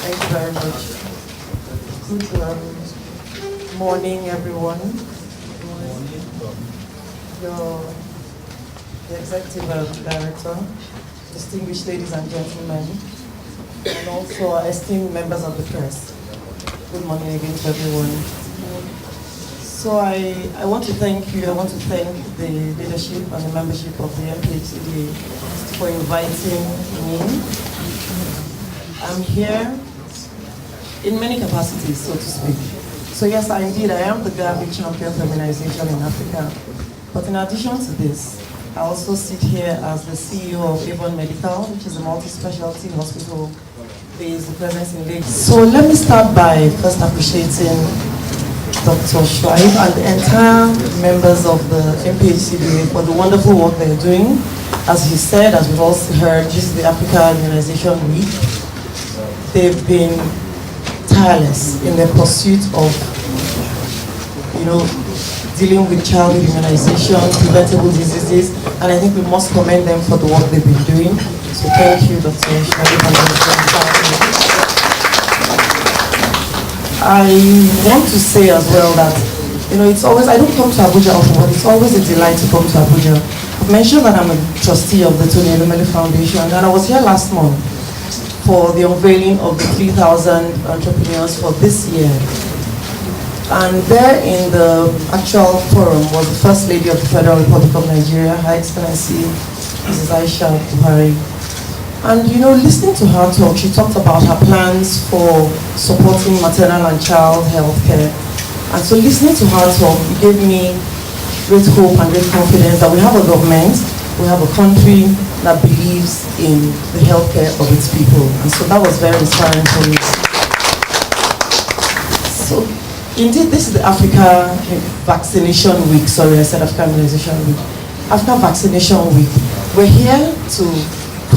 Thank you very much. Good morning, everyone. The Executive Director, distinguished ladies and gentlemen, and also our esteemed members of the press. Good morning again to everyone. So I want to thank you. I want to thank the leadership and the membership of the MPHCDA for inviting me. I'm here in many capacities, so to speak. So yes, indeed, I am the Gavi Champion for Immunization in Africa. But in addition to this, I also sit here as the CEO of Avon Medical, which is a multi-specialty hospital based presence in Lagos. So let me start by first appreciating Dr. Schweib and the entire members of the MPHCDA for the wonderful work they're doing. As he said, as we've also heard, this is the Africa Immunization Week. They've been tireless in their pursuit of, dealing with childhood immunization, preventable diseases, and I think we must commend them for the work they've been doing. So thank you, Dr. Sharif. I want to say as well that, it's always, I don't come to Abuja often, but it's always a delight to come to Abuja. I've mentioned that I'm a trustee of the Tony Elumelu Foundation, and I was here last month for the unveiling of the 3,000 entrepreneurs for this year. And there in the actual forum was the First Lady of the Federal Republic of Nigeria, Her Excellency Mrs. Aisha Buhari. And listening to her talk, she talked about her plans for supporting maternal and child health care. And so listening to her talk, it gave me great hope and great confidence that we have a government, we have a country that believes in the healthcare of its people. And so that was very inspiring for me. So indeed, this is the Africa Vaccination Week. Sorry, I said Africa Immunization Week. Africa Vaccination Week. We're here to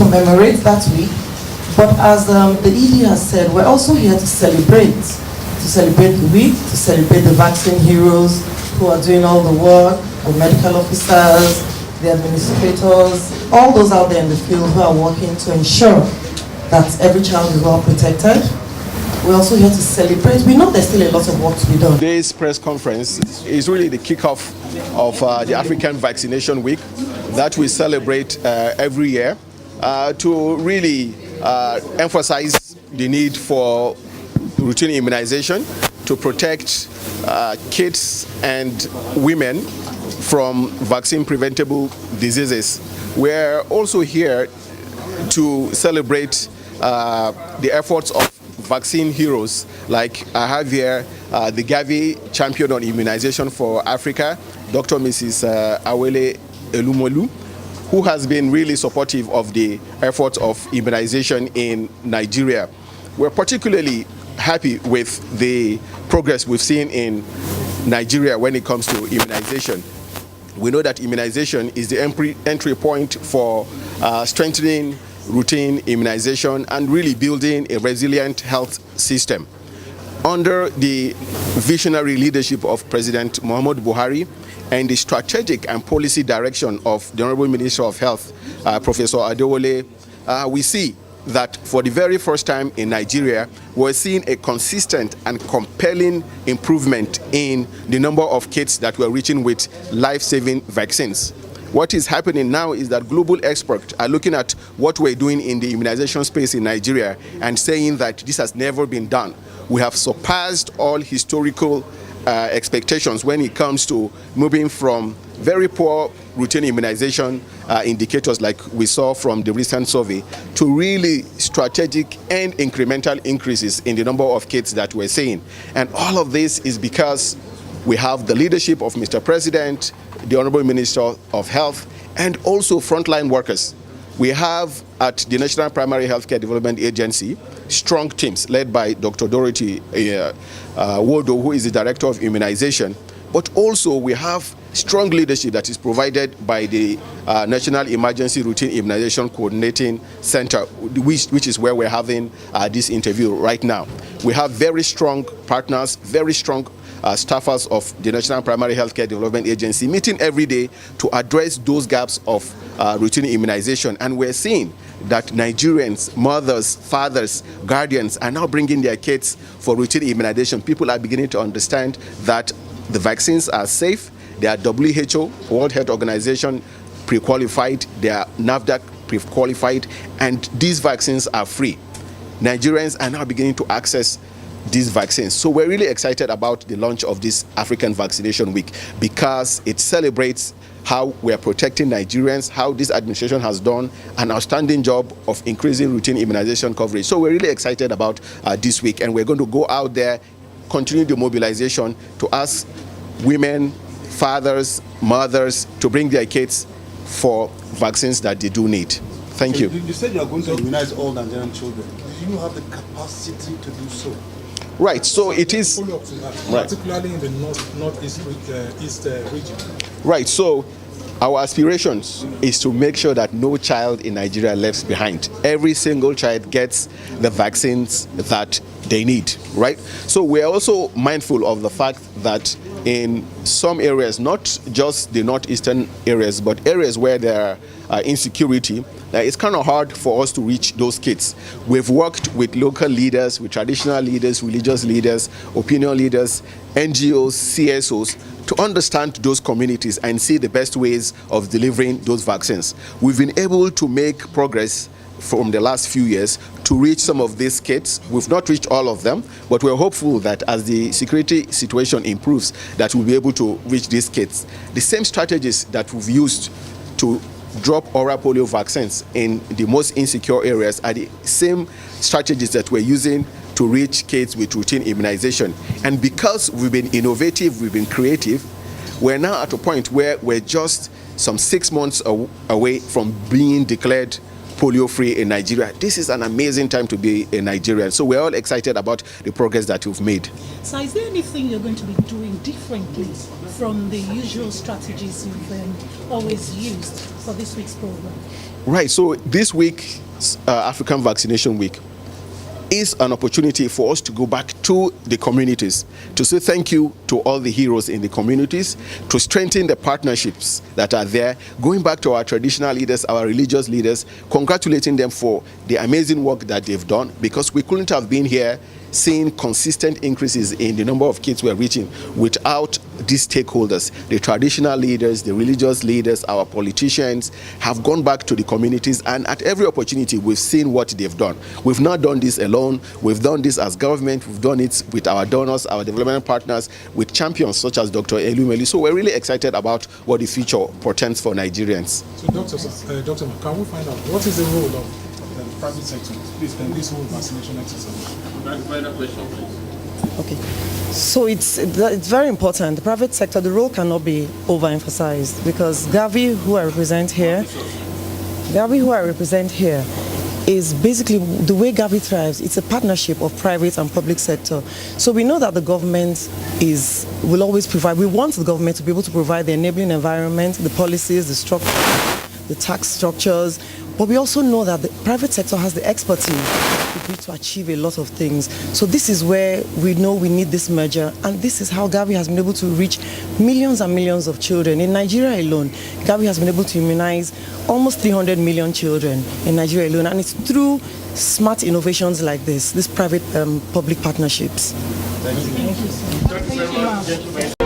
commemorate that week, but as the ED has said, we're also here to celebrate the week, to celebrate the vaccine heroes who are doing all the work, the medical officers, the administrators, all those out there in the field who are working to ensure that every child is well protected. We're also here to celebrate. We know there's still a lot of work to be done. Today's press conference is really the kickoff of the African Vaccination Week that we celebrate every year to really emphasize the need for routine immunization to protect kids and women from vaccine-preventable diseases. We're also here to celebrate the efforts of vaccine heroes, like I have here the Gavi Champion on Immunization for Africa, Dr. Mrs. Elumelu, who has been really supportive of the efforts of immunization in Nigeria. We're particularly happy with the progress we've seen in Nigeria when it comes to immunization. We know that immunization is the entry point for strengthening routine immunization and really building a resilient health system. Under the visionary leadership of President Muhammad Buhari and the strategic and policy direction of the Honorable Minister of Health, Professor Adewale, we see that for the very first time in Nigeria, we're seeing a consistent and compelling improvement in the number of kids that we're reaching with life-saving vaccines. What is happening now is that global experts are looking at what we're doing in the immunization space in Nigeria and saying that this has never been done. We have surpassed all historical expectations when it comes to moving from very poor routine immunization indicators like we saw from the recent survey to really strategic and incremental increases in the number of kids that we're seeing. And all of this is because we have the leadership of Mr. President, the Honorable Minister of Health, and also frontline workers. We have at the National Primary Healthcare Development Agency strong teams led by Dr. Dorothy Wodo, who is the Director of Immunization. But also we have strong leadership that is provided by the National Emergency Routine Immunization Coordinating Center, which is where we're having this interview right now. We have very strong partners, very strong staffers of the National Primary Healthcare Development Agency, meeting every day to address those gaps of routine immunization. And we're seeing that Nigerians, mothers, fathers, guardians are now bringing their kids for routine immunization. People are beginning to understand that the vaccines are safe. They are WHO, World Health Organization, pre-qualified. They are NAFDAC pre-qualified. And these vaccines are free. Nigerians are now beginning to access these vaccines. So we're really excited about the launch of this African Vaccination Week because it celebrates how we are protecting Nigerians, how this administration has done an outstanding job of increasing routine immunization coverage. So we're really excited about this week, and we're going to go out there, continue the mobilization to ask women, fathers, mothers to bring their kids for vaccines that they do need. Thank you. You said you are going to immunize all Nigerian children. Do you have the capacity to do so? Right, so it is, follow up to that, right, particularly in the northeast region. Right, so our aspirations is to make sure that no child in Nigeria left behind. Every single child gets the vaccines that they need, right? So we are also mindful of the fact that in some areas, not just the northeastern areas, but areas where there are insecurity, it's kind of hard for us to reach those kids. We've worked with local leaders, with traditional leaders, religious leaders, opinion leaders, NGOs, CSOs, to understand those communities and see the best ways of delivering those vaccines. We've been able to make progress from the last few years to reach some of these kids. We've not reached all of them, but we're hopeful that as the security situation improves, that we'll be able to reach these kids. The same strategies that we've used to drop oral polio vaccines in the most insecure areas are the same strategies that we're using to reach kids with routine immunization. And because we've been innovative, we've been creative, we're now at a point where we're just some 6 months away from being declared polio-free in Nigeria. This is an amazing time to be a Nigerian. So we're all excited about the progress that we've made. So is there anything you're going to be doing differently from the usual strategies you've always used for this week's program? Right, so this week's African Vaccination Week is an opportunity for us to go back to the communities, to say thank you to all the heroes in the communities, to strengthen the partnerships that are there, going back to our traditional leaders, our religious leaders, congratulating them for the amazing work that they've done, because we couldn't have been here seeing consistent increases in the number of kids we're reaching without these stakeholders. The traditional leaders, the religious leaders, our politicians have gone back to the communities, and at every opportunity we've seen what they've done. We've not done this alone. We've done this as government. We've done it with our donors, our development partners, with champions such as Dr. Elumelu. So we're really excited about what the future portends for Nigerians. So Dr. Can we find out what is the role of the private sector in this whole vaccination exercise? Final question, please. Okay, so it's very important. The private sector, the role cannot be overemphasized, because Gavi, who I represent here, is basically the way Gavi thrives. It's a partnership of private and public sector. So we know that the government will always provide. We want the government to be able to provide the enabling environment, the policies, the structure, the tax structures. But we also know that the private sector has the expertise to achieve a lot of things. So this is where we know we need this merger, and this is how Gavi has been able to reach millions and millions of children. In Nigeria alone, Gavi has been able to immunize almost 300 million children in Nigeria alone, and it's through smart innovations like this, these private-public partnerships. Thank you. Thank you, sir. Thank you very much.